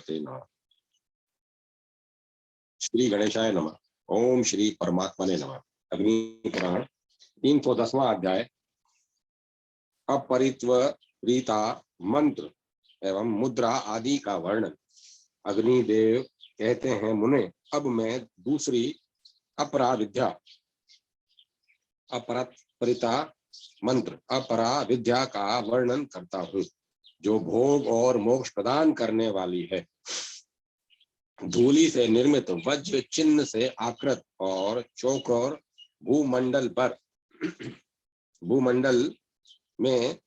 गणपते नमः। श्री गणेशाय नमः। ओम श्री परमात्मने नमः। अग्नि पुराण 310वां अध्याय अपरित्वरीता मंत्र एवं मुद्रा आदि का वर्णन। अग्निदेव कहते हैं, मुने, अब मैं दूसरी अपरा विद्या अपरिता मंत्र अपरा विद्या का वर्णन करता हूँ, जो भोग और मोक्ष प्रदान करने वाली है। धूलि से निर्मित वज्र चिन्ह से आकृत और चौकोर भूमंडल में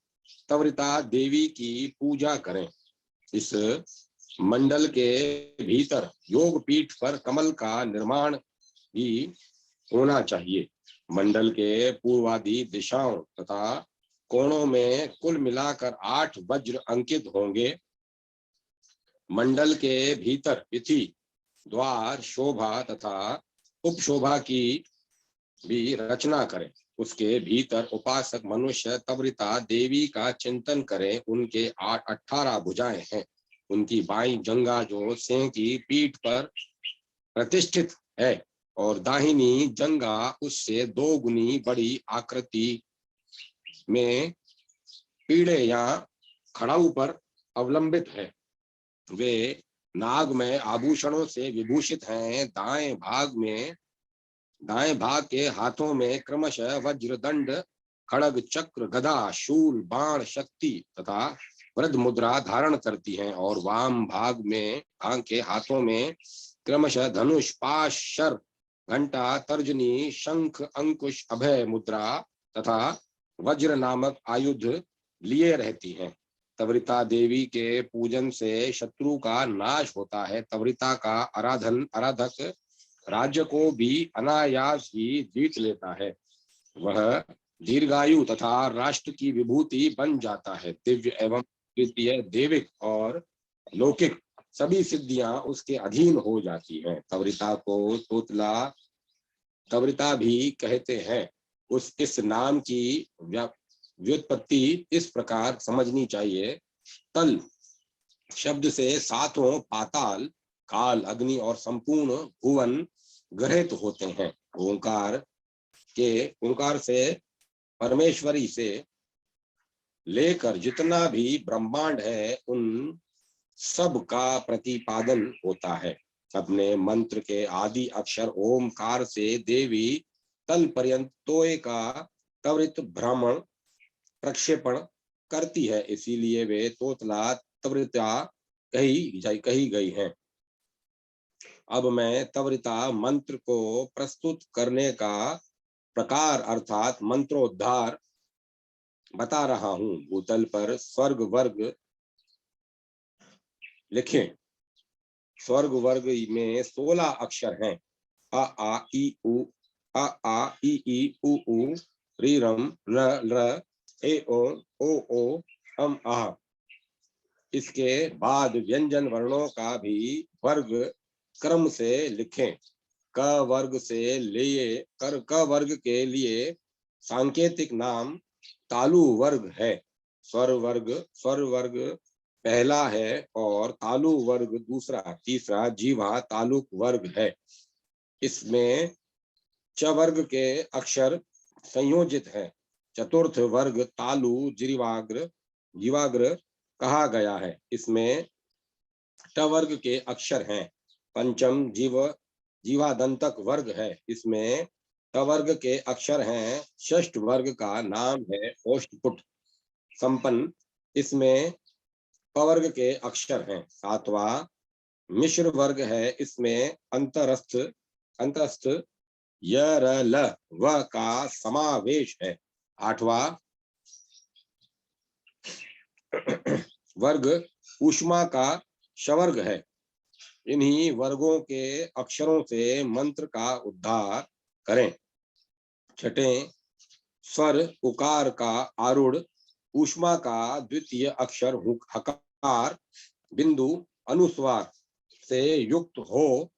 तवरिता देवी की पूजा करें। इस मंडल के भीतर योग पीठ पर कमल का निर्माण भी होना चाहिए। मंडल के पूर्वादि दिशाओं तथा कोणों में कुल मिलाकर 8 वज्र अंकित होंगे। मंडल के भीतर तिथि, द्वार, शोभा तथा उपशोभा की भी रचना करें। उसके भीतर उपासक मनुष्य तवरिता देवी का चिंतन करें। उनके 18 भुजाएं हैं। उनकी बाईं जंगा जो सिंह की पीठ पर प्रतिष्ठित है और दाहिनी जंगा उससे 2 गुनी बड़ी आकृति में पीड़े या खड़ाऊ पर अवलंबित है। वे नाग में आभूषणों से विभूषित हैं। दाएं भाग के हाथों में क्रमशः वज्र, दंड, खड़ग, चक्र, गदा, शूल, बाण, शक्ति तथा वृद्ध मुद्रा धारण करती हैं और वाम भाग के हाथों में क्रमशः धनुष, पाश, शर, घंटा, तर्जनी, शंख, अंकुश, अभय मुद्रा तथा वज्र नामक आयुध लिए रहती हैं। तवरिता देवी के पूजन से शत्रु का नाश होता है। तवरिता का आराधक राज्य को भी अनायास ही जीत लेता है। वह दीर्घायु तथा राष्ट्र की विभूति बन जाता है। दिव्य एवं द्वितीय, देविक और लौकिक सभी सिद्धियां उसके अधीन हो जाती हैं। तवरिता को तवरिता भी कहते हैं। इस नाम की व्युत्पत्ति इस प्रकार समझनी चाहिए। तल शब्द से 7वां पाताल, काल, अग्नि और संपूर्ण भुवन ग्रहित होते हैं। ओंकार से परमेश्वरी से लेकर जितना भी ब्रह्मांड है, उन सब का प्रतिपादन होता है। अपने मंत्र के आदि अक्षर ओमकार से देवी तल पर्यंत तोय का त्वरित भ्रमण प्रक्षेपण करती है। इसीलिए वे तोतला त्वरिता कही गई हैं। अब मैं त्वरिता मंत्र को प्रस्तुत करने का प्रकार अर्थात मंत्रोद्धार बता रहा हूं। भूतल पर स्वर्ग वर्ग लिखें। स्वर्ग वर्ग में 16 अक्षर हैं। अ आ ई उ, अ आ ई ई उ उ, री रम र ए ओ अम आह। इसके बाद व्यंजन वर्णों का भी वर्ग क्रम से लिखें। क वर्ग के लिए सांकेतिक नाम तालु वर्ग है। स्वर वर्ग पहला है और तालु वर्ग दूसरा, तीसरा जीवा तालुक वर्ग है। इसमें च वर्ग के अक्षर संयोजित है। चतुर्थ वर्ग तालु जीवाग्र कहा गया है। इसमें ट वर्ग के अक्षर हैं। पंचम जीवादंतक वर्ग है। इसमें ट वर्ग के अक्षर हैं। षष्ठ वर्ग का नाम है ओष्ठपुट संपन्न। इसमें प वर्ग के अक्षर हैं। 7वां मिश्र वर्ग है। इसमें अंतरस्थ य र ल व का समावेश है। 8वां वर्ग ऊष्मा का शवर्ग है। इन्हीं वर्गों के अक्षरों से मंत्र का उद्धार करें। छठे स्वर उकार का आरूढ़, ऊष्मा का द्वितीय अक्षर हकार बिंदु अनुस्वार से युक्त हो।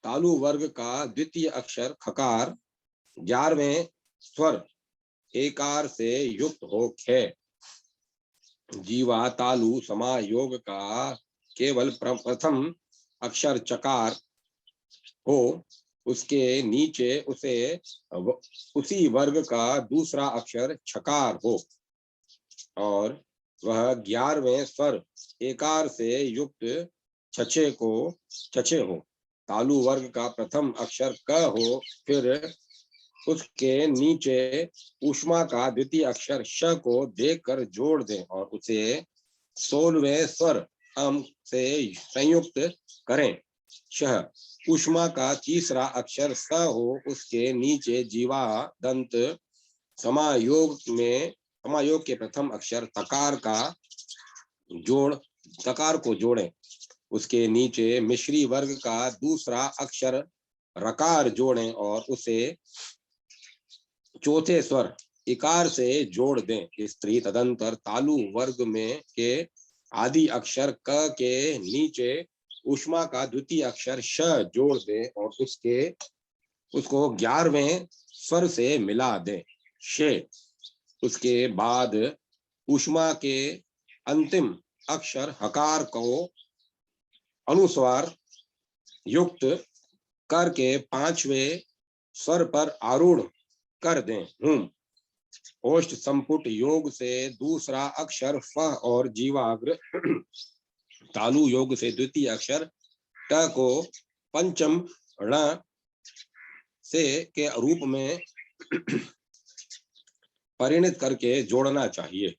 तालु वर्ग का द्वितीय अक्षर खकार 11वें स्वर एकार से युक्त हो। खे जीवा तालु समायोग का केवल प्रथम अक्षर चकार हो, उसके नीचे उसी वर्ग का दूसरा अक्षर छकार हो और वह 11वें स्वर एकार से युक्त छछे हो। तालु वर्ग का प्रथम अक्षर क हो, फिर उसके नीचे ऊष्मा का द्वितीय अक्षर श को देकर जोड़ दें और उसे 16वें स्वर अम से संयुक्त करें। शह ऊष्मा का तीसरा अक्षर स हो, उसके नीचे जीवा दंत समायोग के प्रथम अक्षर तकार को जोड़ें। उसके नीचे मिश्री वर्ग का दूसरा अक्षर रकार जोड़ें और उसे चौथे स्वर इकार से जोड़ दें। स्त्री तदंतर तालु वर्ग में के आदि अक्षर क के नीचे ऊष्मा का द्वितीय अक्षर श जोड़ दें और उसको 11वें स्वर से मिला दें। शे उसके बाद ऊष्मा के अंतिम अक्षर हकार को अनुस्वार युक्त करके 5वें स्वर पर आरूढ़ कर दें। ओष्ठ संपुट योग से दूसरा अक्षर फ और जीवाग्र तालु योग से द्वितीय अक्षर ट को पंचम ण से के रूप में परिणत करके जोड़ना चाहिए।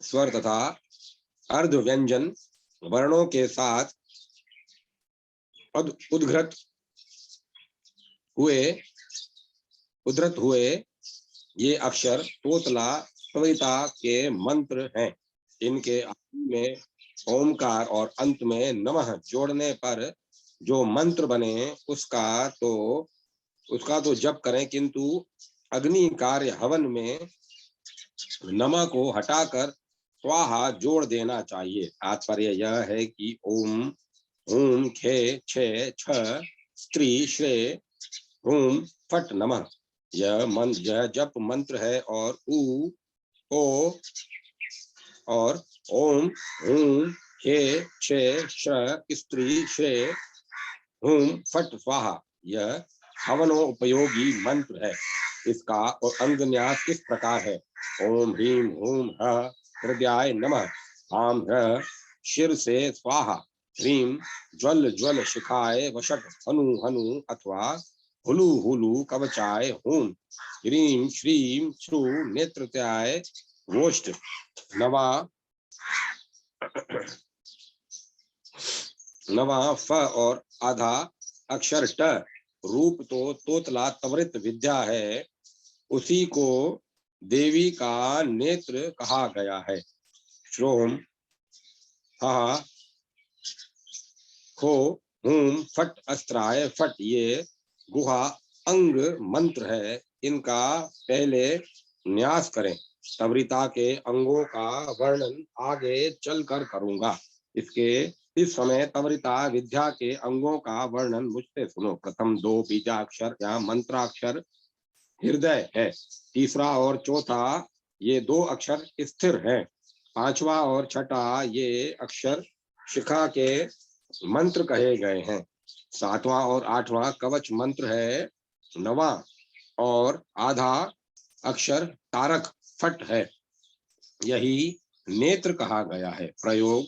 स्वर तथा अर्ध व्यंजन वर्णों के साथ उद्धृत हुए ये अक्षर तोतला त्वरिता के मंत्र हैं। इनके आदि में ओमकार और अंत में नमः जोड़ने पर जो मंत्र बने उसका तो जप करें, किंतु अग्नि कार्य हवन में नमः को हटाकर स्वाहा जोड़ देना चाहिए। तात्पर्य यह है कि ओम ॐ खे छे छ स्त्री श्रे ह्रूम फट नमः यह जप मंत्र है और ऊ ओ और ओम ह्रूम खे छे स्त्री श्रे ह्रूम फट स्वाहा यह हवनोपयोगी मंत्र है। इसका अंगन्यास इस प्रकार है। ओम ह्रीं हूं ह हृदयाय नमः। आम ह शिर से स्वाहा। ह्रीं ज्वल ज्वल शिखाय वषट हनु हनु अथवा हुलु हुलु कवचाय हूं। ह्रीं श्रीं श्रु नेत्रत्याय वोष्ठ। नवा फ और आधा अक्षर ट रूप तो तोतला त्वरित विद्या है, उसी को देवी का नेत्र कहा गया है। श्रोम हा खो हूम फट अस्त्राय फट ये गुहा अंग मंत्र है। इनका पहले न्यास करें। तवरिता के अंगों का वर्णन आगे चलकर करूंगा। इस समय तवरिता विद्या के अंगों का वर्णन मुझसे सुनो। प्रथम 2 बीजाक्षर या मंत्राक्षर हृदय है। तीसरा और चौथा ये 2 अक्षर स्थिर हैं। 5वां और 6ठा ये अक्षर शिखा के मंत्र कहे गए हैं। 7वां और 8वां कवच मंत्र है। 9वां और आधा अक्षर तारक फट है। यही नेत्र कहा गया है। प्रयोग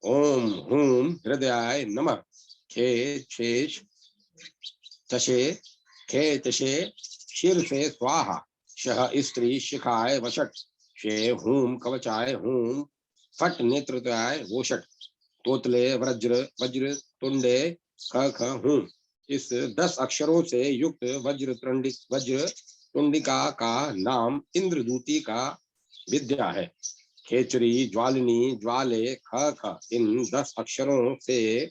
ओम हूम हृदयाय नमः। खे शेष तशे खे तशे शिर से स्वाहा। शह स्त्री शिखाय वषट। शे हूम कवचाय हूम फट नेत्रताय वोषट। तोतले वज्र तुंडे ख ख हूं। इस 10 अक्षरों से युक्त वज्र तुंडिका का नाम इंद्रदूती का विद्या है। खेचरी ज्वालिनी ज्वाले ख ख इन 10 अक्षरों से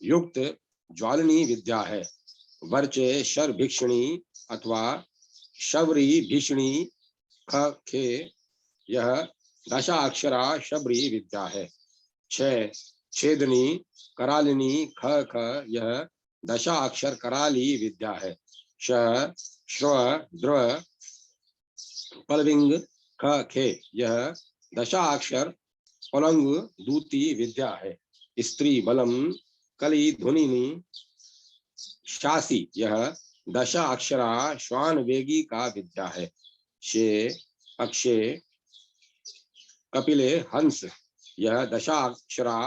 युक्त ज्वालिनी विद्या है। वर्चे शर भिक्षणी अथवा शबरी भीषणी ख खे यह दशा अक्षरा शबरी विद्या है। 6 छेदनी करालिनी ख ख यह दशा अक्षर कराली विद्या है। श श्व द्र पलविंग ख खे, यह दशाक्षर पलंग दूती विद्या है। स्त्री बलम कली ध्वनिनी शासी, यह दशा अक्षरा श्वान वेगी का विद्या है। शे अक्षे कपिले हंस, यह दशा अक्षरा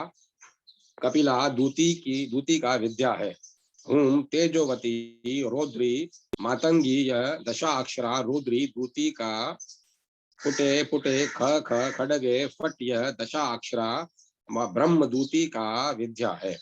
कपिला दूती का विद्या है। हूम तेजोवती रौद्री मातंगी, यह दशा अक्षरा रुद्री दूती का फुटे फुटे ख ख खडगे फट, यह दशा अक्षरा ब्रह्म दूती का विद्या है।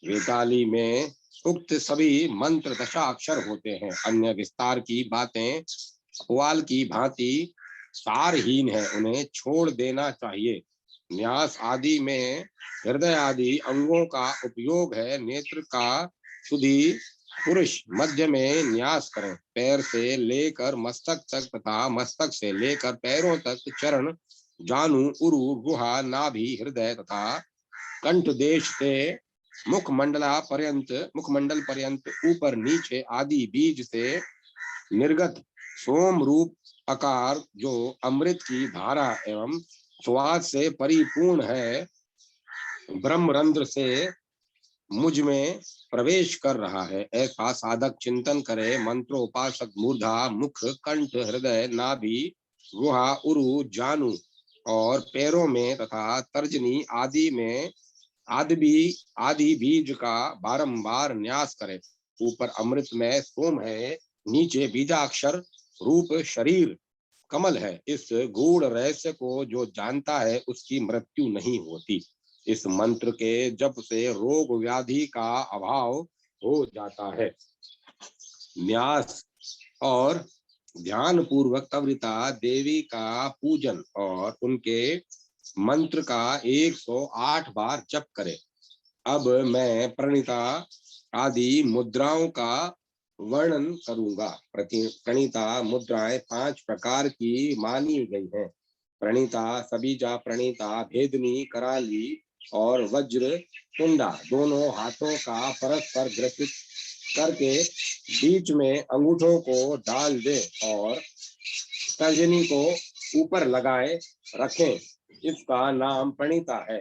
वेताली में उक्त सभी मंत्र दशा अक्षर होते हैं। अन्य विस्तार की बातें अपवाल की भांति सारहीन है, उन्हें छोड़ देना चाहिए। न्यास आदि में हृदय आदि अंगों का उपयोग है। नेत्र का शुद्धि पुरुष मध्य में न्यास करें। पैर से लेकर मस्तक तक तथा मस्तक से लेकर पैरों तक चरण, जानु, उरु, गुहा, नाभि, हृदय तथा कंठ देश से मुखमंडल पर्यंत ऊपर नीचे आदि बीज से निर्गत सोम रूप आकार, जो अमृत की धारा एवं स्वाद से परिपूर्ण है, ब्रह्मरंध्र से मुझ में प्रवेश कर रहा है, ऐसा साधक चिंतन करे। मंत्रोपासक मूर्धा, मुख, कंठ, हृदय, नाभि, गुहा, उरु, जानु और पैरों में तथा तर्जनी आदि में आदि बीज का बारंबार न्यास करे। ऊपर अमृत में सोम है, नीचे बीजाक्षर रूप शरीर कमल है। इस गूढ़ रहस्य को जो जानता है उसकी मृत्यु नहीं होती। इस मंत्र के जप से रोग व्याधि का अभाव हो जाता है। न्यास और ध्यान पूर्वक कवरिता देवी का पूजन और उनके मंत्र का 108 बार जप करें। अब मैं प्रणीता आदि मुद्राओं का वर्णन करूंगा। प्रणीता मुद्राएं 5 प्रकार की मानी गई हैं। प्रणीता, सबीजा प्रणीता, भेदनी, कराली और वज्र कुंडा दोनों हाथों का परस्पर ग्रसित करके बीच में अंगूठों को डाल दे और तर्जनी को ऊपर लगाए रखें। इसका नाम प्रणीता है।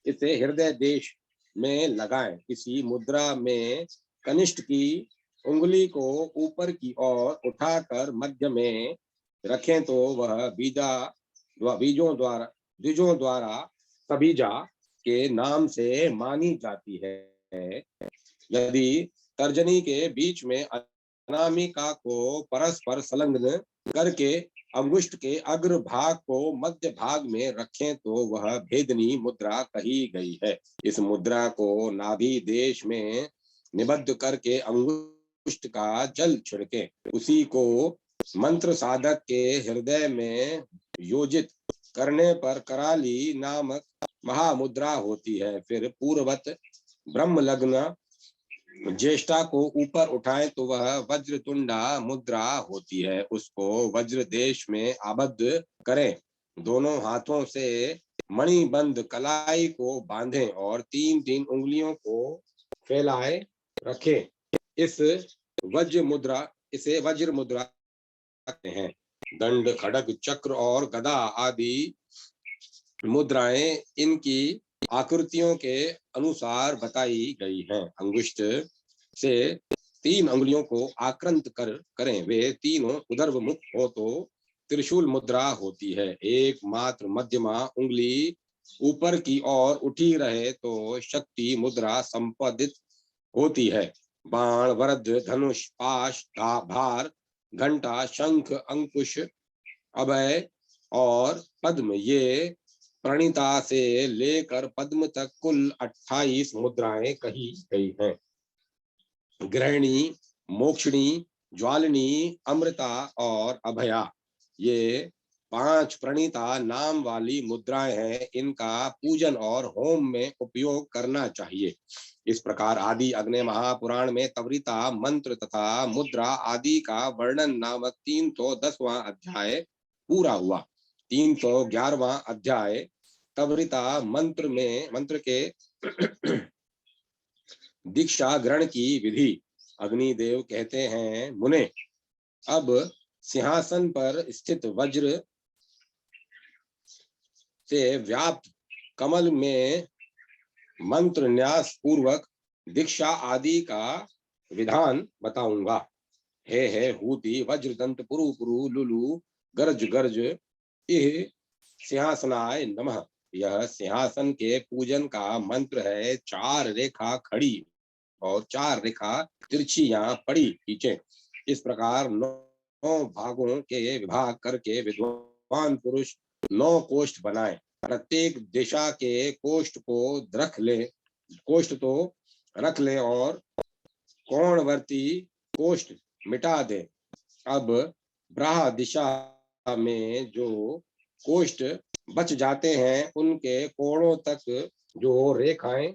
इसे हृदय देश में लगाएं। किसी मुद्रा में कनिष्ठ की उंगली को ऊपर की ओर उठाकर मध्य में रखें तो वह बीजों द्वारा सबीजा के नाम से मानी जाती है। यदि तर्जनी के बीच में अनामिका को परस्पर संलग्न करके अंगुष्ठ के अग्र भाग को मध्य भाग में रखें तो वह भेदनी मुद्रा कही गई है। इस मुद्रा को नाभि देश में निबद्ध करके अंगुष्ठ का जल छिड़के। उसी को मंत्र साधक के हृदय में योजित करने पर कराली नामक महामुद्रा होती है। फिर पूर्ववत ब्रह्म लग्न ज्येष्ठा को ऊपर उठाए तो वह वज्रतुंडा मुद्रा होती है। उसको वज्र देश में आबद्ध करें। दोनों हाथों से मणिबंध कलाई को बांधें और 3-3 उंगलियों को फैलाए रखें। इसे वज्र मुद्रा कहते हैं। दंड, खड़ग, चक्र और गदा आदि मुद्राएं इनकी आकृतियों के अनुसार बताई गई हैं। अंगुष्ठ से 3 अंगुलियों को आक्रंत करें। वे तीनों उदर्भमुख हो तो त्रिशूल मुद्रा होती है। एकमात्र मध्यमा उंगली ऊपर की ओर उठी रहे तो शक्ति मुद्रा संपादित होती है। बाण, वरद, धनुष, पाश, भार, घंटा, शंख, अंकुश, अभय और पद्म, ये प्रणीता से लेकर पद्म तक कुल 28 मुद्राएं कही गई हैं। ग्रहणी, मोक्षणी, ज्वालिनी, अमृता और अभया, ये 5 प्रणीता नाम वाली मुद्राएं हैं। इनका पूजन और होम में उपयोग करना चाहिए। इस प्रकार आदि अग्नि महापुराण में तवरिता मंत्र तथा मुद्रा आदि का वर्णन नामक 310वां अध्याय पूरा हुआ। 311वां अध्याय तवरिता मंत्र के दीक्षा ग्रहण की विधि। अग्निदेव कहते हैं, मुने, अब सिंहासन पर स्थित वज्र से व्याप्त कमल में मंत्र न्यास पूर्वक दीक्षा आदि का विधान बताऊंगा। हे हूति वज्र दंत पुरु पुरु लुलु गर्ज गर्ज इह सिंहासनाय नमः। यह सिंहासन के पूजन का मंत्र है। 4 रेखा खड़ी और 4 रेखा तिरछी यहाँ पड़ी पीछे। इस प्रकार 9 भागों के विभाग करके विद्वान पुरुष 9 कोष्ठ बनाए। प्रत्येक दिशा के कोष्ठ तो रख ले और कोणवर्ती कोष्ठ मिटा दे। अब ब्राह दिशा में जो कोष्ठ बच जाते हैं उनके कोणों तक जो रेखाएं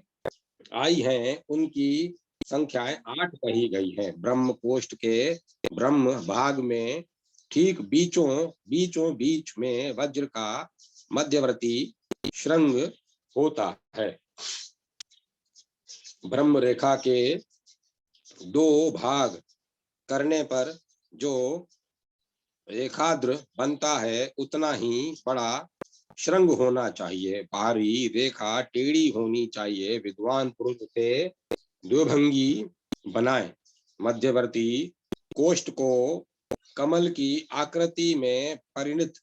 आई हैं उनकी संख्याएं 8 कही गई है। ब्रह्म कोष्ठ के ब्रह्म भाग में ठीक बीचों बीच में वज्र का मध्यवर्ती श्रृंग होता है। ब्रह्म रेखा के 2 भाग करने पर जो रेखाद्र बनता है उतना ही बड़ा श्रृंग होना चाहिए। बाहरी रेखा टेढ़ी होनी चाहिए। विद्वान पुरुष से द्विभंगी बनाए। मध्यवर्ती कोष्ठ को कमल की आकृति में परिणत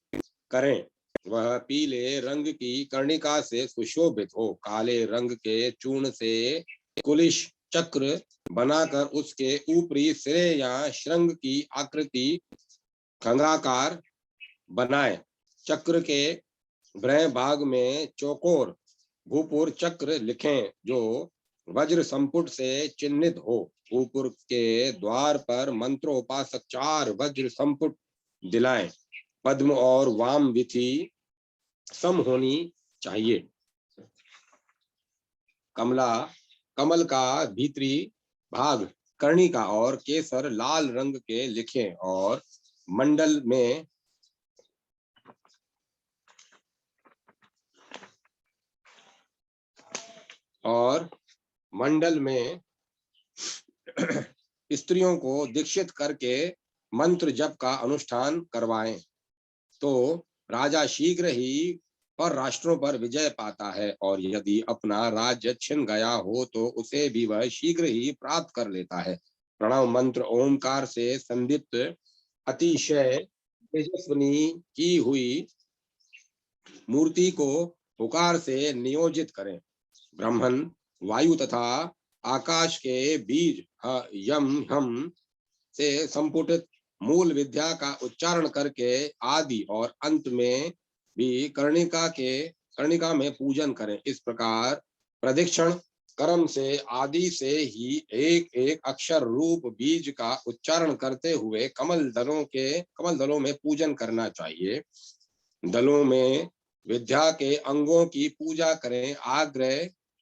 करें। वह पीले रंग की कर्णिका से सुशोभित हो। काले रंग के चूर्ण से कुलिश चक्र बनाकर उसके ऊपरी सिरे या श्रृंग की आकृति खंडाकार बनाए। चक्र के बाएं भाग में चौकोर भूपुर चक्र लिखें जो वज्र संपुट से चिन्हित हो। भूपुर के द्वार पर मंत्रोपासक 4 वज्र संपुट दिलाएं। पद्म और वाम विधि सम होनी चाहिए। कमल का भीतरी भाग कर्णिका और केसर लाल रंग के लिखें और मंडल में स्त्रियों को दीक्षित करके मंत्र जप का अनुष्ठान करवाएं तो राजा शीघ्र ही पर राष्ट्रों पर विजय पाता है और यदि अपना राज्य छिन गया हो तो उसे भी वह शीघ्र ही प्राप्त कर लेता है। प्रणव मंत्र ओंकार से संदीप्त अतिशय तेजस्विनी की हुई मूर्ति को पुकार से नियोजित करें। ब्रह्मन वायु तथा आकाश के बीज यम हम से संपुटित मूल विद्या का उच्चारण करके आदि और अंत में भी कर्णिका में पूजन करें। इस प्रकार प्रदक्षिण कर्म से आदि से ही एक एक अक्षर रूप बीज का उच्चारण करते हुए कमल दलों में पूजन करना चाहिए। दलों में विद्या के अंगों की पूजा करें।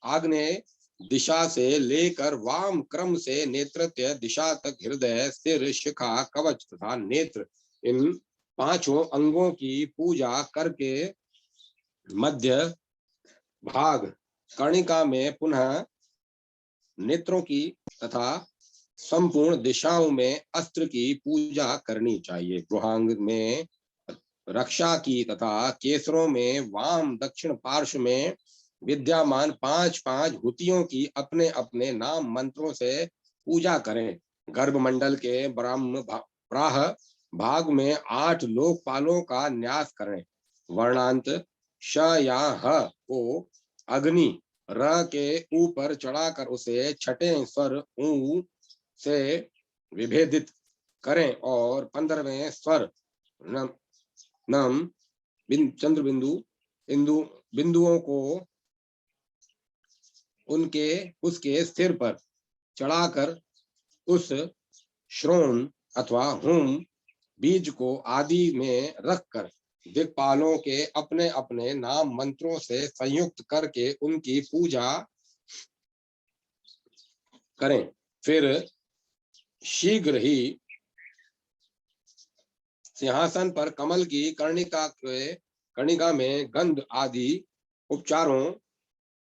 आग्नेय दिशा से लेकर वाम क्रम से नेत्रत्य दिशा तक हृदय, सिर, शिखा, कवच तथा नेत्र इन 5 अंगों की पूजा करके मध्य भाग कर्णिका में पुनः नेत्रों की तथा संपूर्ण दिशाओं में अस्त्र की पूजा करनी चाहिए। गुहांग में रक्षा की तथा केसरों में वाम दक्षिण पार्श्व में विद्यमान 5-5 हुतियों की अपने अपने नाम मंत्रों से पूजा करें। गर्भमंडल के ब्राह भाग में 8 लोकपालों का न्यास करें। वर्णांत श या ह को अग्नि र के ऊपर चढ़ाकर उसे छठे स्वर ऊ से विभेदित करें और 15वें स्वर नम चंद्र बिंदुओं को उसके सिर पर चढ़ाकर उस श्रोण अथवा हुम बीज को आदि में रखकर दिक्पालों के अपने अपने नाम मंत्रों से संयुक्त करके उनकी पूजा करें। फिर शीघ्र ही सिंहासन पर कमल की कर्णिका में गंध आदि उपचारों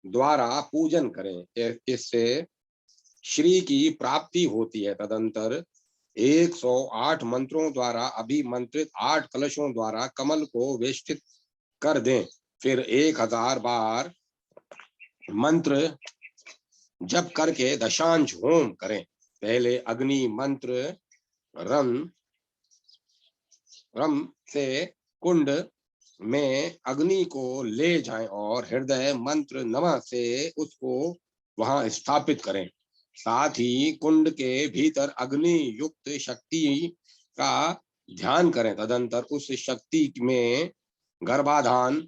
द्वारा पूजन करें। इससे श्री की प्राप्ति होती है। तदंतर 108 मंत्रों द्वारा अभिमंत्रित 8 कलशों द्वारा कमल को वेष्टित कर दें। फिर 1000 बार मंत्र जप करके दशांश होम करें। पहले अग्नि मंत्र रम से कुंड में अग्नि को ले जाएं और हृदय मंत्र नमः से उसको वहां स्थापित करें। साथ ही कुंड के भीतर अग्नि युक्त शक्ति का ध्यान करें। तदंतर उस शक्ति में गर्भाधान,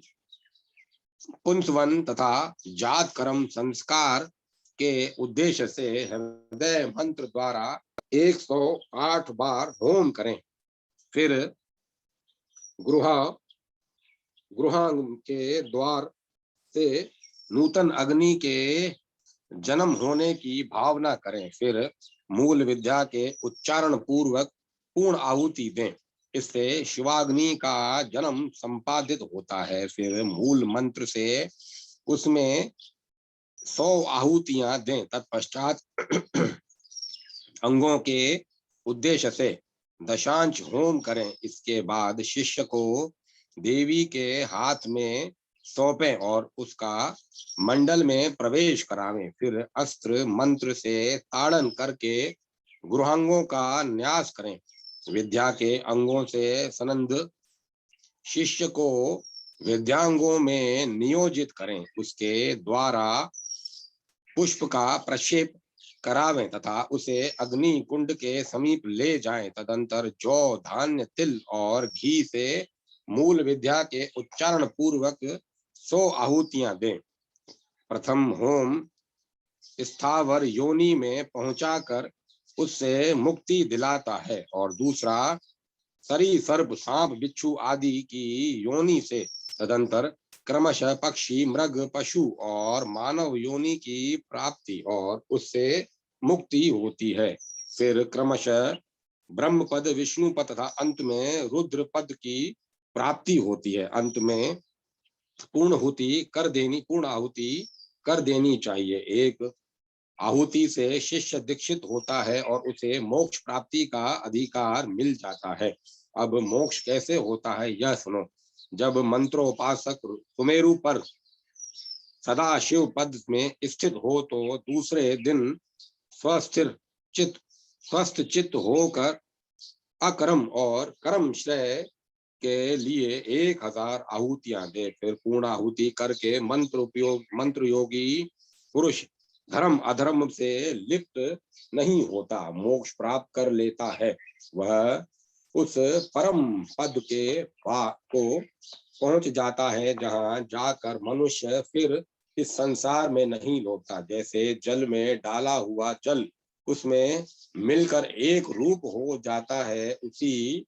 पुंसवन तथा जात कर्म संस्कार के उद्देश्य से हृदय मंत्र द्वारा 108 बार होम करें। फिर गृहांग के द्वार से नूतन अग्नि के जन्म होने की भावना करें। फिर मूल विद्या के उच्चारण पूर्वक पूर्ण आहुति दें। इससे शिवाग्नि का जन्म संपादित होता है। फिर मूल मंत्र से उसमें 100 आहुतियां दें। तत्पश्चात अंगों के उद्देश्य से दशांश होम करें। इसके बाद शिष्य को देवी के हाथ में सौंपें और उसका मंडल में प्रवेश करावें। फिर अस्त्र मंत्र से ताड़न करके गृहांगों का न्यास करें। विद्या के अंगों से संबद्ध शिष्य को विद्यांगों में नियोजित करें। उसके द्वारा पुष्प का प्रक्षेप करावें तथा उसे अग्नि कुंड के समीप ले जाएं। तदंतर जौ, धान्य, तिल और घी से मूल विद्या के उच्चारण पूर्वक 100 आहुतियां दें। प्रथम होम स्थावर योनि में पहुंचाकर उससे मुक्ति दिलाता है और दूसरा सरी, सर्प, सांप, बिच्छू आदि की योनि से तदंतर क्रमशः पक्षी, मृग, पशु और मानव योनि की प्राप्ति और उससे मुक्ति होती है। फिर क्रमशः ब्रह्म पद, विष्णु पद तथा अंत में रुद्र पद की प्राप्ति होती है। अंत में पूर्ण आहुति कर देनी चाहिए। एक आहुति से शिष्य दीक्षित होता है और उसे मोक्ष प्राप्ति का अधिकार मिल जाता है। अब मोक्ष कैसे होता है यह सुनो। जब मंत्रोपासक सुमेरु पर सदा शिव पद में स्थित हो तो दूसरे दिन स्वस्थ चित्त होकर अकर्म और कर्म श्रेय के लिए 1000 आहुतियां दे। फिर पूर्ण आहुति करके मंत्र योगी पुरुष धर्म अधर्म से लिप्त नहीं होता, मोक्ष प्राप्त कर लेता है। वह उस परम पद के को पहुंच जाता है जहां जाकर मनुष्य फिर इस संसार में नहीं लौटता। जैसे जल में डाला हुआ जल उसमें मिलकर एक रूप हो जाता है, उसी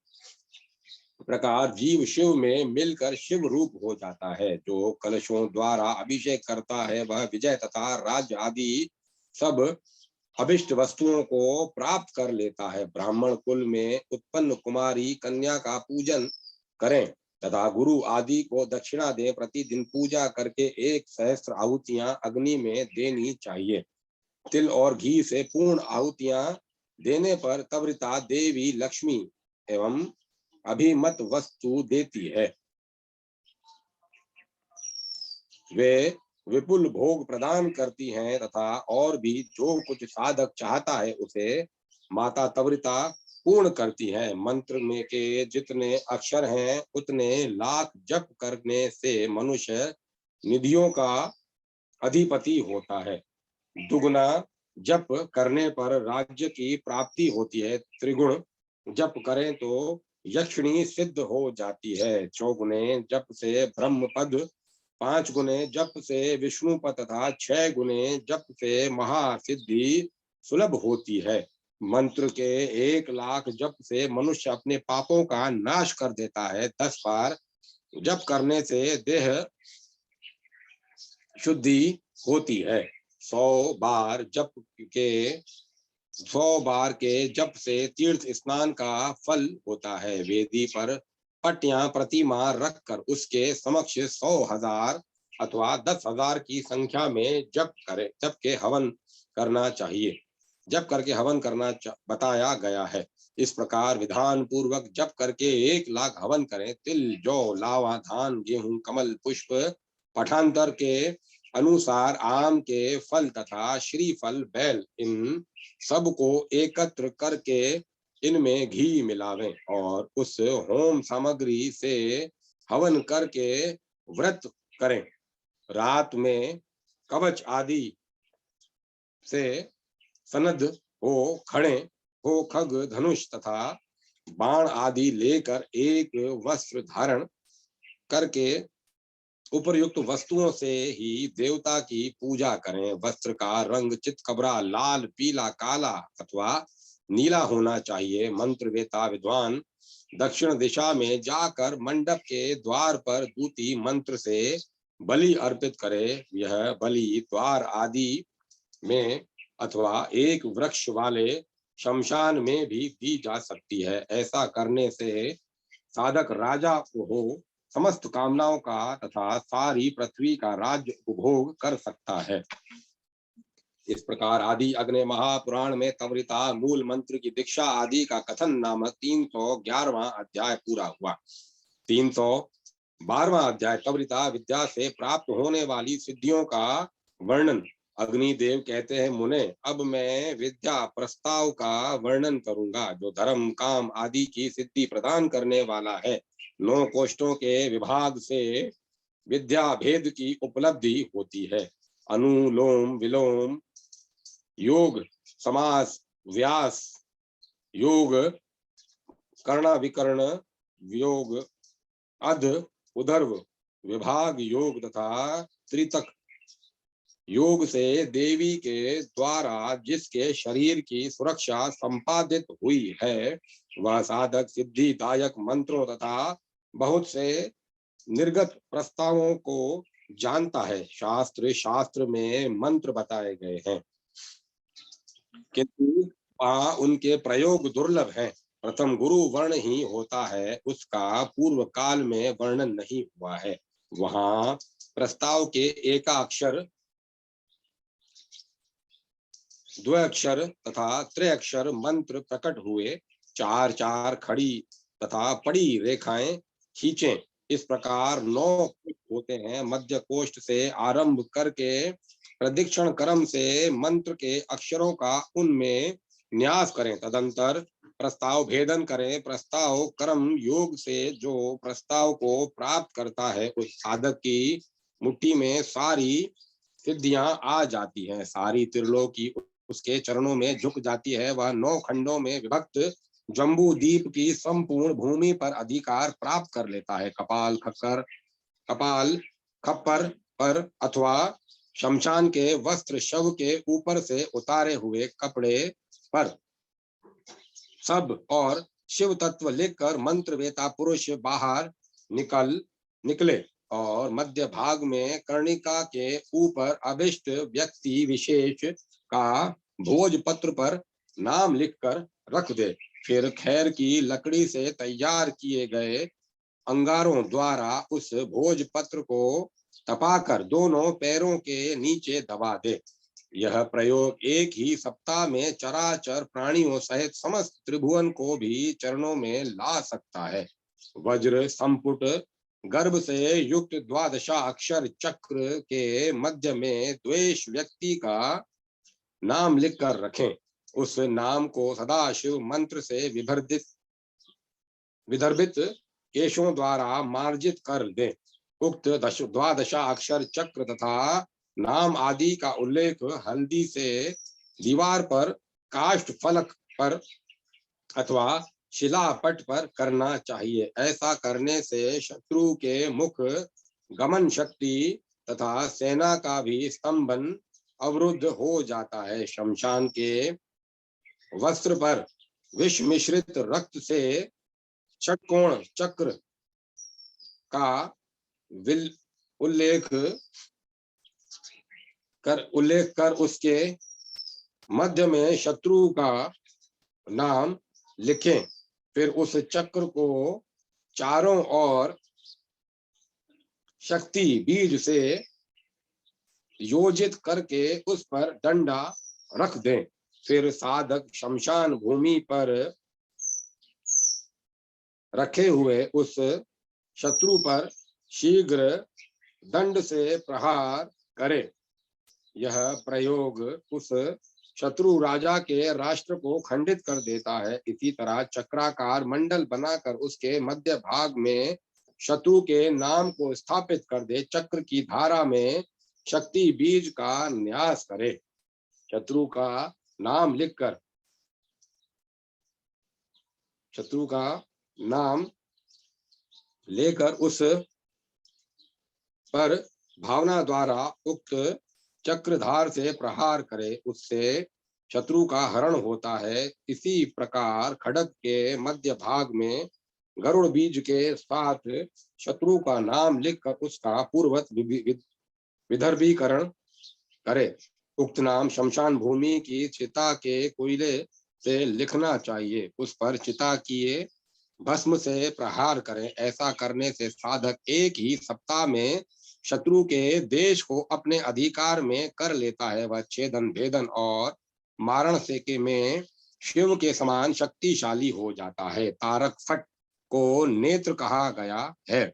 प्रकार जीव शिव में मिलकर शिव रूप हो जाता है। जो कलशों द्वारा अभिषेक करता है वह विजय तथा राज्य आदि सब अभिष्ट वस्तुओं को प्राप्त कर लेता है। ब्राह्मण कुल में उत्पन्न कुमारी कन्या का पूजन करें तथा गुरु आदि को दक्षिणा दें। प्रतिदिन पूजा करके 1000 आहुतियां अग्नि में देनी चाहिए। तिल और घी से पूर्ण आहुतियां देने पर तवरिता देवी लक्ष्मी एवं अभिमत वस्तु देती है। वे विपुल भोग प्रदान करती हैं तथा और भी जो कुछ साधक चाहता है उसे माता तवरिता पूर्ण करती है। मंत्र में के जितने अक्षर हैं उतने लाख जप करने से मनुष्य निधियों का अधिपति होता है। दुगुना जप करने पर राज्य की प्राप्ति होती है। त्रिगुण जप करें तो यक्षिणी सिद्ध हो जाती है। 4 गुणे जप से ब्रह्म पद, 5 गुणे जप से विष्णु पद तथा 6 गुणे जप से महासिद्धि सुलभ होती है। मंत्र के 1 लाख जप से मनुष्य अपने पापों का नाश कर देता है। 10 बार जप करने से देह शुद्धि होती है। 100 बार के जप से तीर्थ स्नान का फल होता है। वेदी पर पट्टियां प्रतिमा रखकर उसके समक्ष 100,000 अथवा 10,000 की संख्या में जप के हवन करना चाहिए। जप करके हवन करना बताया गया है। इस प्रकार विधान पूर्वक जप करके 1 लाख हवन करें। तिल, जौ, लावा, धान, गेहूं, कमल पुष्प, पठान्तर के अनुसार आम के फल तथा श्रीफल, बैल, इन सब को एकत्र करके इनमें घी मिलावें और उस होम सामग्री से हवन करके व्रत करें। रात में कवच आदि से सनद हो खड़े हो खग, धनुष तथा बाण आदि लेकर एक वस्त्र धारण करके उपर्युक्त वस्तुओं से ही देवता की पूजा करें। वस्त्र का रंग चितकबरा, लाल, पीला, काला अथवा नीला होना चाहिए। मंत्र वेता विद्वान दक्षिण दिशा में जाकर मंडप के द्वार पर दूती मंत्र से बलि अर्पित करे। यह बलि द्वार आदि में अथवा एक वृक्ष वाले शमशान में भी दी जा सकती है। ऐसा करने से साधक राजा को हो समस्त कामनाओं का तथा सारी पृथ्वी का राज्य उपभोग कर सकता है। इस प्रकार आदि अग्नि महापुराण में तवरिता मूल मंत्र की दीक्षा आदि का कथन नामक 311वां अध्याय पूरा हुआ। 312वां अध्याय तवरिता विद्या से प्राप्त होने वाली सिद्धियों का वर्णन। अग्निदेव कहते हैं, मुने, अब मैं विद्या प्रस्ताव का वर्णन करूंगा जो धर्म काम आदि की सिद्धि प्रदान करने वाला है। 9 कोष्ठों के विभाग से विद्या भेद की उपलब्धि होती है। अनुलोम विलोम योग, समास, व्यास योग, कर्ण विकर्ण योग, अध उदर्व विभाग योग तथा त्रितक योग से देवी के द्वारा जिसके शरीर की सुरक्षा संपादित हुई है वह साधक सिद्धिदायक मंत्रों तथा बहुत से निर्गत प्रस्तावों को जानता है। शास्त्र में मंत्र बताए गए हैं किंतु वहाँ उनके प्रयोग दुर्लभ हैं। प्रथम गुरु वर्ण ही होता है, उसका पूर्व काल में वर्णन नहीं हुआ है। वहाँ प्रस्ताव के एकाक्षर, द्व्यक्षर तथा त्रिअक्षर मंत्र प्रकट हुए। 4-4 खड़ी तथा पड़ी रेखाएं खींचें। इस प्रकार 9 होते हैं। मध्य कोष्ठ से आरंभ करके प्रदक्षिण क्रम से मंत्र के अक्षरों का उनमें न्यास करें। तदंतर प्रस्ताव भेदन करें। प्रस्ताव क्रम योग से जो प्रस्ताव को प्राप्त करता है उस साधक की मुट्ठी में सारी सिद्धियां आ जाती हैं। सारी त्रिलोकी उसके चरणों में झुक जाती है। वह 9 खंडों में विभक्त जम्बू द्वीप की संपूर्ण भूमि पर अधिकार प्राप्त कर लेता है। कपाल खप्पर पर अथवा शमशान के वस्त्र शव के ऊपर से उतारे हुए कपड़े पर सब और शिव तत्व लिखकर मंत्र वेता पुरुष बाहर निकले और मध्य भाग में कर्णिका के ऊपर अभिष्ट व्यक्ति विशेष का भोज पत्र पर नाम लिखकर रख दे। फिर खैर की लकड़ी से तैयार किए गए अंगारों द्वारा उस भोज पत्र को तपाकर दोनों पैरों के नीचे दबा दे। यह प्रयोग एक ही सप्ताह में चराचर प्राणियों सहित समस्त त्रिभुवन को भी चरणों में ला सकता है। वज्र संपुट गर्भ से युक्त 12 अक्षर चक्र के मध्य में द्वेष व्यक्ति का नाम लिखकर रखें। उस नाम को सदाशिव मंत्र से विदर्भित केशों द्वारा मार्जित कर दें। उक्त 12 अक्षर चक्र तथा नाम आदि का उल्लेख हल्दी से दीवार पर, काष्ठ फलक पर अथवा शिलापट पर करना चाहिए। ऐसा करने से शत्रु के मुख गमन शक्ति तथा सेना का भी स्तंभन अवरुद्ध हो जाता है। शमशान के वस्त्र पर विष मिश्रित रक्त से षटकोण चक्र का उल्लेख कर उसके मध्य में शत्रु का नाम लिखें। फिर उस चक्र को चारों ओर शक्ति बीज से योजित करके उस पर डंडा रख दें। फिर साधक शमशान भूमि पर रखे हुए उस शत्रु पर शीघ्र दंड से प्रहार करे। यह प्रयोग उस शत्रु राजा के राष्ट्र को खंडित कर देता है। इसी तरह चक्राकार मंडल बनाकर उसके मध्य भाग में शत्रु के नाम को स्थापित कर दे। चक्र की धारा में शक्ति बीज का न्यास करे। शत्रु का नाम लिखकर, शत्रु का नाम लेकर उस पर भावना द्वारा उक्त चक्रधार से प्रहार करे, उससे शत्रु का हरण होता है। इसी प्रकार खड्ग के मध्य भाग में गरुड़ बीज के साथ शत्रु का नाम लिखकर उसका पूर्ववत विदर्भीकरण करे। उक्त नाम शमशान भूमि की चिता के कोयले से लिखना चाहिए। उस पर चिता किए भस्म से प्रहार करें। ऐसा करने से साधक एक ही सप्ताह में शत्रु के देश को अपने अधिकार में कर लेता है। वह छेदन भेदन और मारण से के में शिव के समान शक्तिशाली हो जाता है। तारक फट को नेत्र कहा गया है।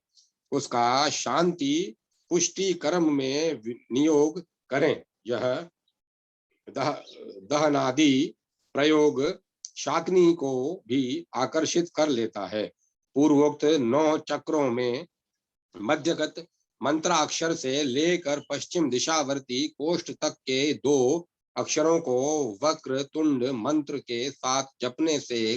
उसका शांति पुष्टि कर्म में नियोग करें। यह दहनादि प्रयोग शाकिनी को भी आकर्षित कर लेता है। पूर्वोक्त 9 चक्रों में मध्यगत मंत्राक्षर से लेकर पश्चिम दिशावर्ती कोष्ठ तक के 2 अक्षरों को वक्र तुंड मंत्र के साथ जपने से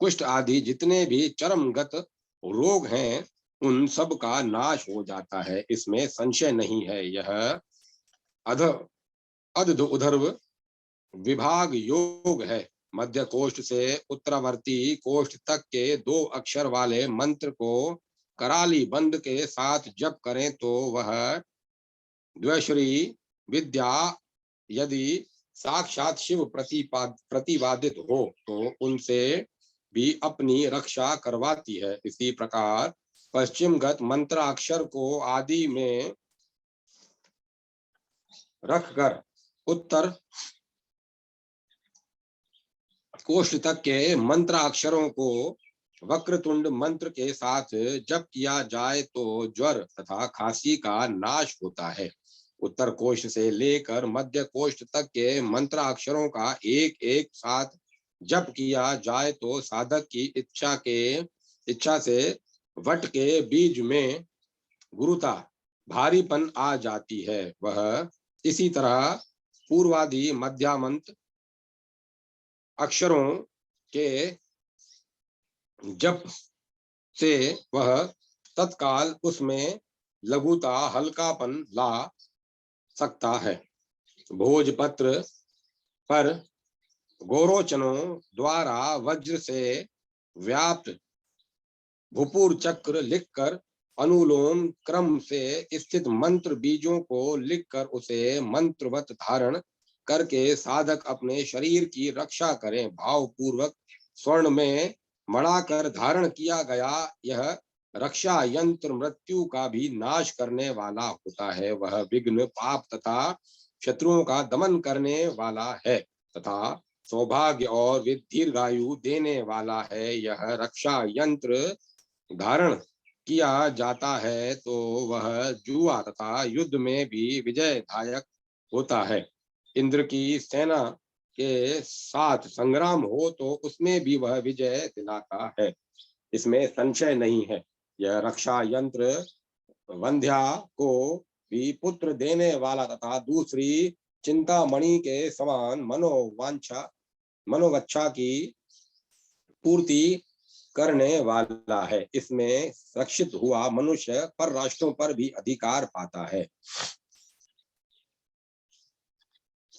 कुष्ठ आदि जितने भी चरमगत रोग हैं उन सब का नाश हो जाता है। इसमें संशय नहीं है। यह अध उधर्व विभाग योग है। मध्य कोष्ठ से उत्तरवर्ती कोष्ठ तक के 2 अक्षर वाले मंत्र को कराली बंद के साथ जप करें तो वह द्वैश्री विद्या यदि साक्षात शिव प्रतिपादित हो तो उनसे भी अपनी रक्षा करवाती है। इसी प्रकार पश्चिमगत मंत्राक्षर को आदि में रखकर उत्तर कोष्ठ तक के मंत्राक्षरों को वक्रतुंड मंत्र के साथ जप किया जाए तो ज्वर तथा खांसी का नाश होता है। उत्तर कोष्ठ से लेकर मध्य कोष्ठ तक के मंत्राक्षरों का एक एक साथ जप किया जाए तो साधक की इच्छा से वट के बीज में गुरुता भारीपन आ जाती है। वह इसी तरह पूर्वादि मध्यामंत अक्षरों के जप से वह तत्काल उसमें लघुता हल्कापन ला सकता है। भोजपत्र पर गोरोचनों द्वारा वज्र से व्याप्त भूपुर चक्र लिखकर अनुलोम क्रम से स्थित मंत्र बीजों को लिखकर उसे मंत्रवत धारण करके साधक अपने शरीर की रक्षा करें। भाव पूर्वक स्वर्ण में मढ़ाकर धारण किया गया यह रक्षा यंत्र मृत्यु का भी नाश करने वाला होता है। वह विघ्न पाप तथा शत्रुओं का दमन करने वाला है तथा सौभाग्य और दीर्घायु देने वाला है। यह रक्षा यंत्र धारण किया जाता है तो वह जुआ तथा युद्ध में भी विजयदायक होता है। इंद्र की सेना के साथ संग्राम हो तो उसमें भी वह विजय दिलाता है। इसमें संशय नहीं है। यह रक्षा यंत्र वंध्या को भी पुत्र देने वाला तथा दूसरी चिंतामणि के समान मनोवच्छा की पूर्ति करने वाला है। इसमें रक्षित हुआ मनुष्य पर राष्ट्रों पर भी अधिकार पाता है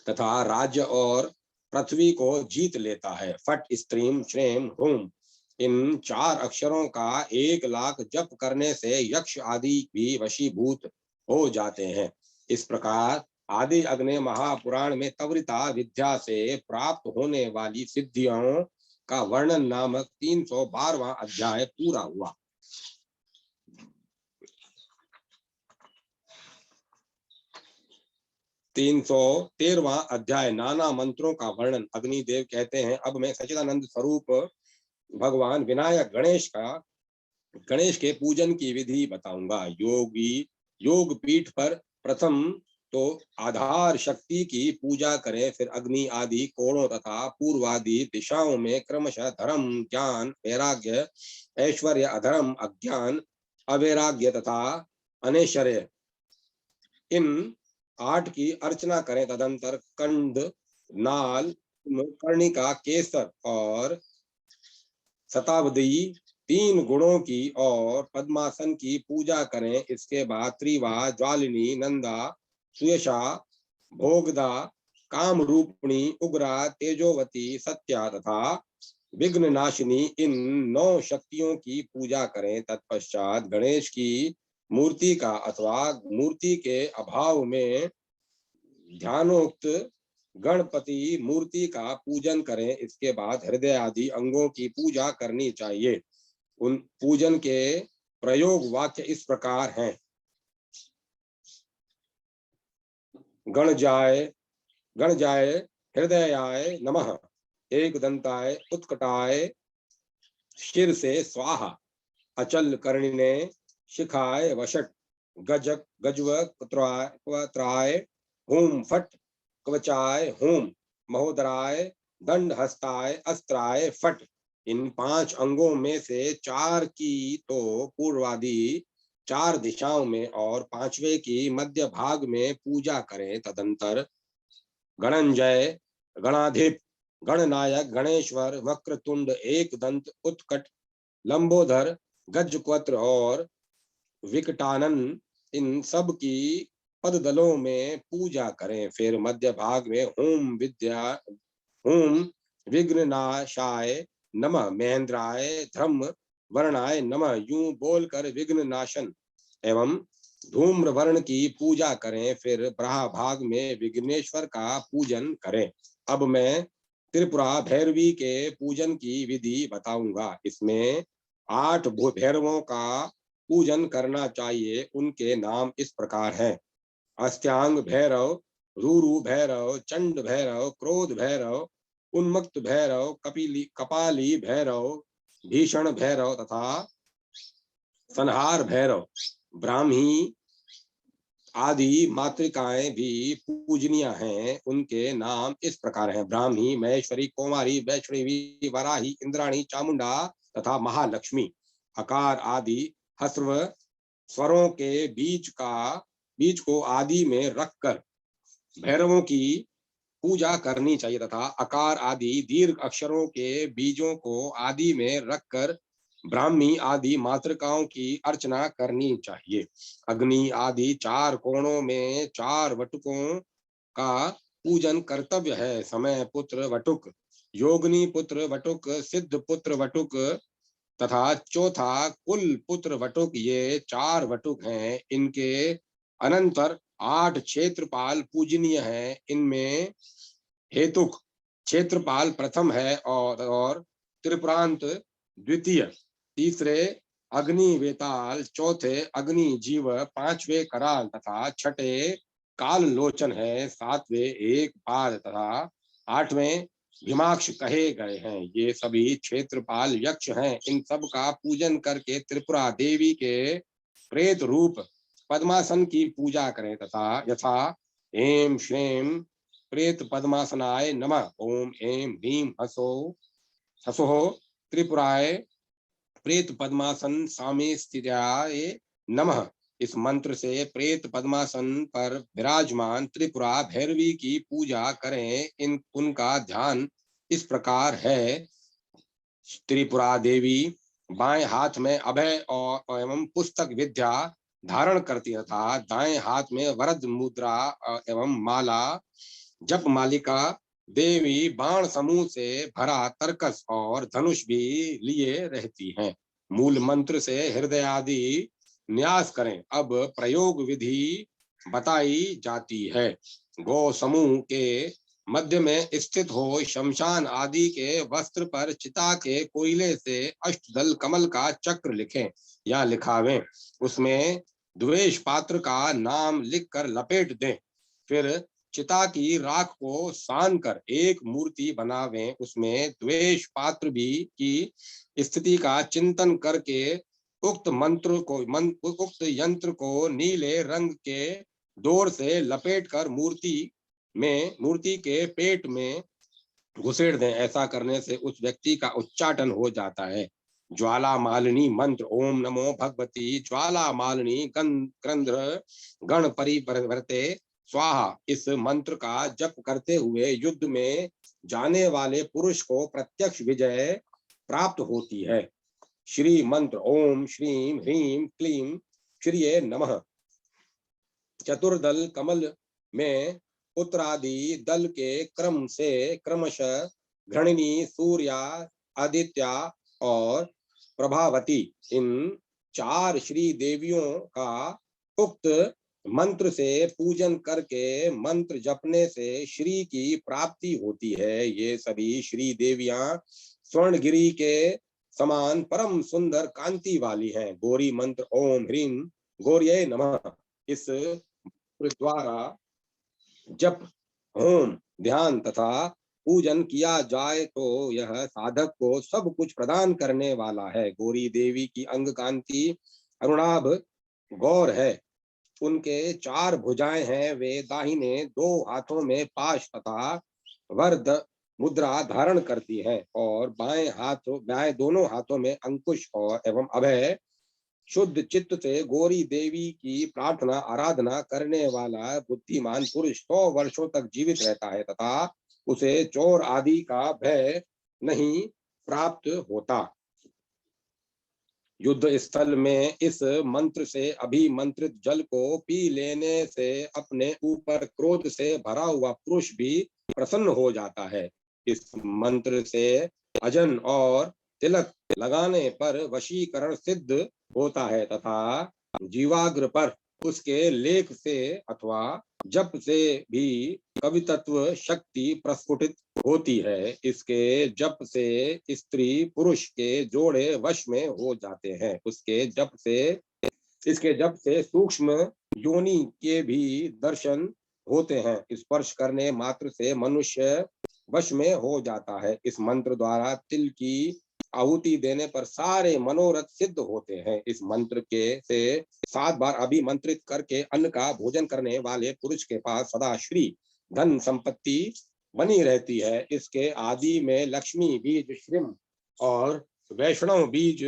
तथा राज्य और पृथ्वी को जीत लेता है। फट स्त्रीम श्रेम ह्रूम इन 4 अक्षरों का 1 लाख जप करने से यक्ष आदि भी वशीभूत हो जाते हैं। इस प्रकार आदि अग्नि महापुराण में तवरिता विद्या से प्राप्त होने वाली सिद्धियों का वर्णन नामक 312वां अध्याय पूरा हुआ। 313वां अध्याय नाना मंत्रों का वर्णन। अग्निदेव कहते हैं, अब मैं सच्चिदानंद स्वरूप भगवान विनायक गणेश के पूजन की विधि बताऊंगा। योग पीठ पर प्रथम तो आधार शक्ति की पूजा करें, फिर अग्नि आदि कोणों तथा पूर्वादि दिशाओं में क्रमशः धर्म, ज्ञान, वैराग्य, ऐश्वर्य, अधर्म, अज्ञान, अवैराग्य तथा अनैश्वर्य, इन 8 की अर्चना करें। तदंतर कंद, नाल, कर्णिका, केसर और शताब्दी 3 गुणों की और पद्मासन की पूजा करें। इसके बाद त्रिवा, ज्वालिनी, नंदा, सुयशा, भोगदा, काम रूपिणी, उग्रा, तेजोवती, सत्या तथा विघ्न नाशिनी, इन 9 शक्तियों की पूजा करें। तत्पश्चात गणेश की मूर्ति का अथवा मूर्ति के अभाव में ध्यानोक्त गणपति मूर्ति का पूजन करें। इसके बाद हृदय आदि अंगों की पूजा करनी चाहिए। उन पूजन के प्रयोग वाक्य इस प्रकार हैं। गण जाय हृदयाय नमः, एक दंताय उत्कटाय शिर से स्वाहा, अचल कर्णिने शिखाय वषट, गजवक्त्राय हुम फट, कवचाय हुम, महोदराय दंड हस्ताय अस्त्राय फट। इन 5 अंगों में से 4 की तो पूर्वादि 4 दिशाओं में और 5वें की मध्य भाग में पूजा करें। तदंतर गणंजय, गणाधिप, गणनायक, गणेश्वर, वक्रतुंड, एक दंत, उत्कट, लंबोदर, गजक्वत्र और विकटानन, इन सब की पददलों में पूजा करें। फिर मध्य भाग में हुम विघ्ननाशाय नमः, महेंद्राय धर्म वर्णाय नमः, यूं बोलकर विघ्न नाशन एवं धूम्र वर्ण की पूजा करें। फिर ब्रहा भाग में विघ्नेश्वर का पूजन करें। अब मैं त्रिपुरा भैरवी के पूजन की विधि बताऊंगा। इसमें 8 भैरवों का पूजन करना चाहिए। उनके नाम इस प्रकार हैं: अस्त्यांग भैरव, रूरू भैरव, चंड भैरव, क्रोध भैरव, उन्मत्त भैरव, कपाली भैरव, भीषण भैरव तथा संहार भैरव। ब्राह्मी आदि मातृकाएं भी पूजनीय हैं। उनके नाम इस प्रकार हैं: ब्राह्मी, महेश्वरी, कोमारी, वैष्णवी, वराही, इंद्राणी, चामुंडा तथा महालक्ष्मी। अकार आदि हस्व स्वरों के बीज को आदि में रखकर भैरवों की पूजा करनी चाहिए तथा अकार आदि दीर्घ अक्षरों के बीजों को आदि में रखकर ब्राह्मी आदि मातृकाओं की अर्चना करनी चाहिए। अग्नि आदि 4 कोणों में 4 वटुकों का पूजन कर्तव्य है: समय पुत्र वटुक, योगिनी पुत्र वटुक, सिद्ध पुत्र वटुक तथा चौथा कुल पुत्र वटुक। ये 4 वटुक हैं। इनके अनंतर 8 क्षेत्रपाल पूजनीय हैं। इनमें हेतुक क्षेत्रपाल प्रथम है और त्रिपुरांत द्वितीय, तीसरे अग्नि वेताल, चौथे अग्नि जीव, 5वें कराल तथा 6ठे काल लोचन है, 7वें एक पाद तथा 8वें भीमाक्ष कहे गए हैं। ये सभी क्षेत्रपाल यक्ष हैं। इन सब का पूजन करके त्रिपुरा देवी के प्रेत रूप पद्मासन की पूजा करें तथा यथा एम श्रेम प्रेत पद्मासनाय नमः, ओम एम ह्रीम हसो त्रिपुराय प्रेत पद्मासन सामे स्थिताय नमः। इस मंत्र से प्रेत पद्मासन पर विराजमान त्रिपुरा भैरवी की पूजा करें। उनका ध्यान इस प्रकार है: त्रिपुरा देवी बाएं हाथ में अभय और एवं पुस्तक विद्या धारण करती तथा दाएं हाथ में वरद मुद्रा एवं माला जप मालिका। देवी बाण समूह से भरा तरकस और धनुष भी लिए रहती हैं। मूल मंत्र से हृदय आदि न्यास करें। अब प्रयोग विधि बताई जाती है: गौ समूह के मध्य में स्थित हो शमशान आदि के वस्त्र पर चिता के कोयले से अष्टदल कमल का चक्र लिखें या लिखावें। उसमें द्वेष पात्र का नाम लिखकर लपेट दें। फिर चिता की राख को सान कर एक मूर्ति बनावें, उसमें द्वेष पात्र भी की स्थिति का चिंतन करके उक्त उक्त यंत्र को नीले रंग के डोर से लपेट कर मूर्ति के पेट में घुसेड़ दें। ऐसा करने से उस व्यक्ति का उच्चाटन हो जाता है। ज्वाला मालिनी मंत्र, ओम नमो भगवती ज्वाला मालिनी क्रंद्र गण परिवर्ते स्वाहा। इस मंत्र का जप करते हुए युद्ध में जाने वाले पुरुष को प्रत्यक्ष विजय प्राप्त होती है। श्री मंत्र, ओम श्रीम ह्रीम क्लीम श्रीये नमः। चतुर्दल कमल में उत्तरादि दल के क्रम से क्रमशः घृणिनी, सूर्या, आदित्या और प्रभावती, इन 4 श्री देवियों का उक्त मंत्र से पूजन करके मंत्र जपने से श्री की प्राप्ति होती है। ये सभी श्री देवियां स्वर्णगिरी के समान परम सुंदर कांति वाली हैं। गौरी मंत्र, ओम ह्रीम गौर्ये नमः। इस द्वारा जप, होम, ध्यान तथा पूजन किया जाए तो यह साधक को सब कुछ प्रदान करने वाला है। गौरी देवी की अंग कांति अरुणाभ गौर है। उनके 4 भुजाएं हैं। वे दाहिने 2 हाथों में पाश तथा वरद मुद्रा धारण करती हैं और बाएं दोनों हाथों में अंकुश और एवं अभय। शुद्ध चित्त से गौरी देवी की प्रार्थना आराधना करने वाला बुद्धिमान पुरुष 100 वर्षों तक जीवित रहता है तथा उसे चोर आदि का भय नहीं प्राप्त होता। युद्ध स्थल में इस मंत्र से अभिमंत्रित जल को पी लेने से अपने ऊपर क्रोध से भरा हुआ पुरुष भी प्रसन्न हो जाता है। इस मंत्र से अजन और तिलक लगाने पर वशीकरण सिद्ध होता है तथा जीवाग्र पर उसके लेख से अथवा जप से भी कवितत्व शक्ति प्रस्फुटित होती है। इसके जप से स्त्री पुरुष के जोड़े वश में हो जाते हैं। इसके जप से सूक्ष्म योनि के भी दर्शन होते हैं। स्पर्श करने मात्र से मनुष्य वश में हो जाता है। इस मंत्र द्वारा तिल की आहुति देने पर सारे मनोरथ सिद्ध होते हैं। इस मंत्र के से 7 बार अभिमंत्रित करके अन्न का भोजन करने वाले पुरुष के पास सदा श्री धन संपत्ति बनी रहती है। इसके आदि में लक्ष्मी बीज श्रीम और वैष्णव बीज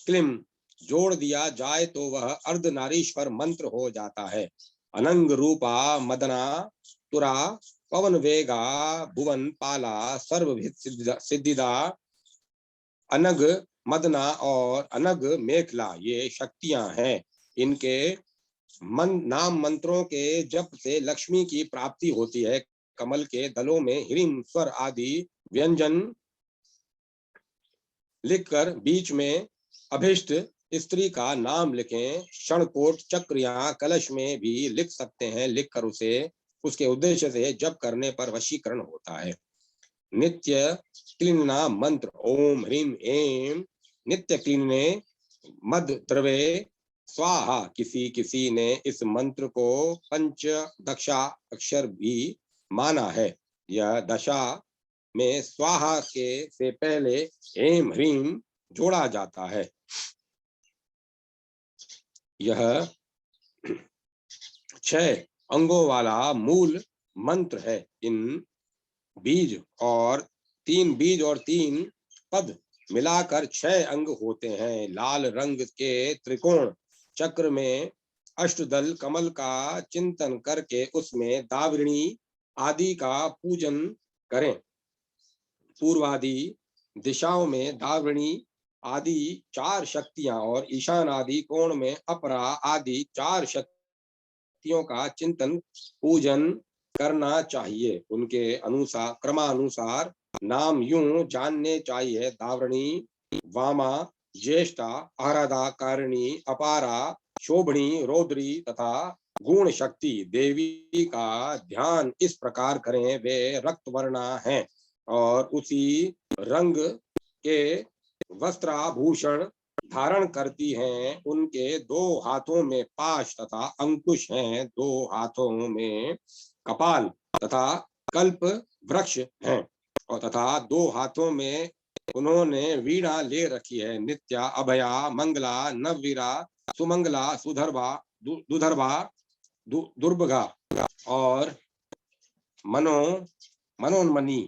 क्लिम जोड़ दिया जाए तो वह अर्धनारीश्वर मंत्र हो जाता है। अनंग रूपा मदना तुरा पवन वेगा भुवन पाला सर्वभित सिद्धिदा अनग मदना और अनग मेखला, ये शक्तियां हैं। इनके नाम मंत्रों के जप से लक्ष्मी की प्राप्ति होती है। कमल के दलों में ह्रीम स्वर आदि व्यंजन लिखकर बीच में अभिष्ट स्त्री का नाम लिखें। क्षणकोट चक्र या कलश में भी लिख सकते हैं। लिखकर उसे उसके उद्देश्य से जप करने पर वशीकरण होता है। नित्य क्लीनना मंत्र, ओम ह्रीम ऐं नित्य क्लीने मद द्रवे स्वाहा। किसी ने इस मंत्र को पंच दक्षा अक्षर भी माना है। यह दशा में स्वाहा के से पहले ऐं ह्रीम जोड़ा जाता है। यह 6 अंगों वाला मूल मंत्र है। इन बीज और 3 पद मिलाकर 6 अंग होते हैं। लाल रंग के त्रिकोण चक्र में अष्टदल कमल का चिंतन करके उसमें दावृणी आदि का पूजन करें। पूर्वादि दिशाओं में दावृणी आदि 4 शक्तियां और ईशान आदि कोण में अपरा आदि 4 शक्तियों का चिंतन पूजन करना चाहिए। उनके अनुसार क्रमानुसार नाम यूं जानने चाहिए: दावृणी, वामा, ज्येष्ठा, आराधा, कारिणी, अपारा, शोभनी, रौद्री तथा गुण शक्ति। देवी का ध्यान इस प्रकार करें: वे रक्तवर्णा हैं और उसी रंग के वस्त्राभूषण धारण करती हैं। उनके 2 हाथों में पाश तथा अंकुश हैं। 2 हाथों में कपाल तथा कल्प वृक्ष हैं, और तथा 2 हाथों में उन्होंने वीणा ले रखी है। नित्या, अभया, मंगला, नववीरा, सुमंगला, सुधर्वा, दुधर्वा, दुर्भगा और मनोन्मनी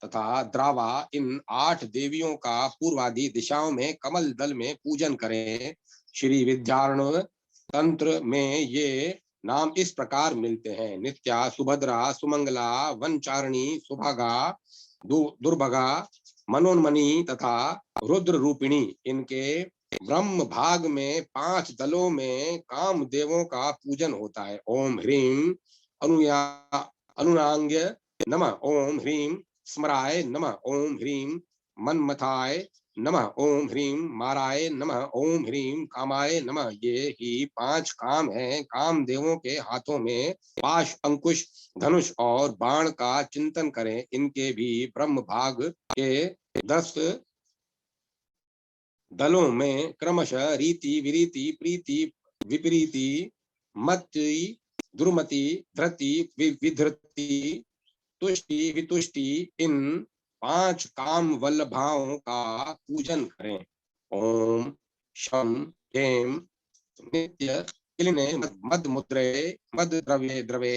तथा द्रावा, इन 8 देवियों का पूर्वादि दिशाओं में कमल दल में पूजन करें। श्री विद्यारण्य तंत्र में ये नाम इस प्रकार मिलते हैं: नित्या, सुभद्रा, सुमंगला, वनचारिणी, सुभागा, दुर्भगा, मनोन्मनी तथा रुद्र रूपिणी। इनके ब्रह्म भाग में 5 दलों में काम देवों का पूजन होता है। ओम ह्रीं अनुनांग्य नमः, ओम ह्रीं स्मराय नमः, ओम ह्रीं मनमथाय नमः, ओम ह्रीं माराय नमः, ओम ह्रीं कामाय नमः। ये ही 5 काम हैं। काम देवों के हाथों में पाश, अंकुश, धनुष और बाण का चिंतन करें। इनके भी ब्रह्म भाग के 10 दलों में क्रमशः रीति, विरीति, प्रीति, विपरीति, मति, दुर्मति, धृति, विधृति, तुष्टि, वितुष्टि, इन 5 काम वल्लभाओं का पूजन करें। ओम शम हेम नित्य क्लिने मद मुद्रे मद द्रवे द्रवे।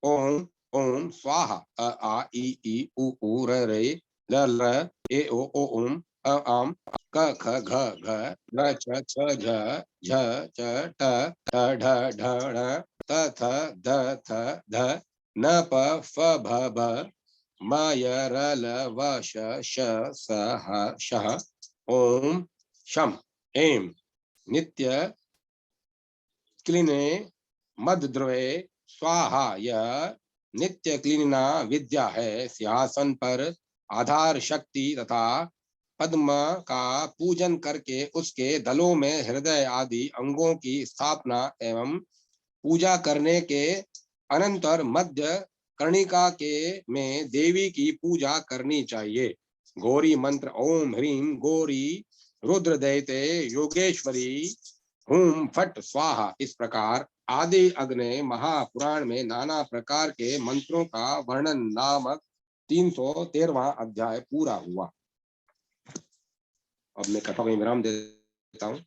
ओम ओम स्वाहा अ आ ई उ र रे ल ल ए ओ ओम अ आम क ख घ घ र छ छ झ झ च ट ठ ढ ढ ण त थ द थ ध न प फ भ भ म य र ल व श श स ह श। ओम शम एम नित्य क्लिने मद द्रवे स्वाहा। यह नित्य क्लीनना विद्या है। सिंहासन पर आधार शक्ति तथा पद्म का पूजन करके उसके दलों में हृदय आदि अंगों की स्थापना एवं पूजा करने के अनंतर मध्य कर्णिका के में देवी की पूजा करनी चाहिए। गौरी मंत्र: ओम ह्रीं गौरी रुद्र दैते योगेश्वरी हुम फट स्वाहा। इस प्रकार आदि अग्नि महापुराण में नाना प्रकार के मंत्रों का वर्णन नामक 313वां अध्याय पूरा हुआ। अब मैं कथा में विराम देता हूँ।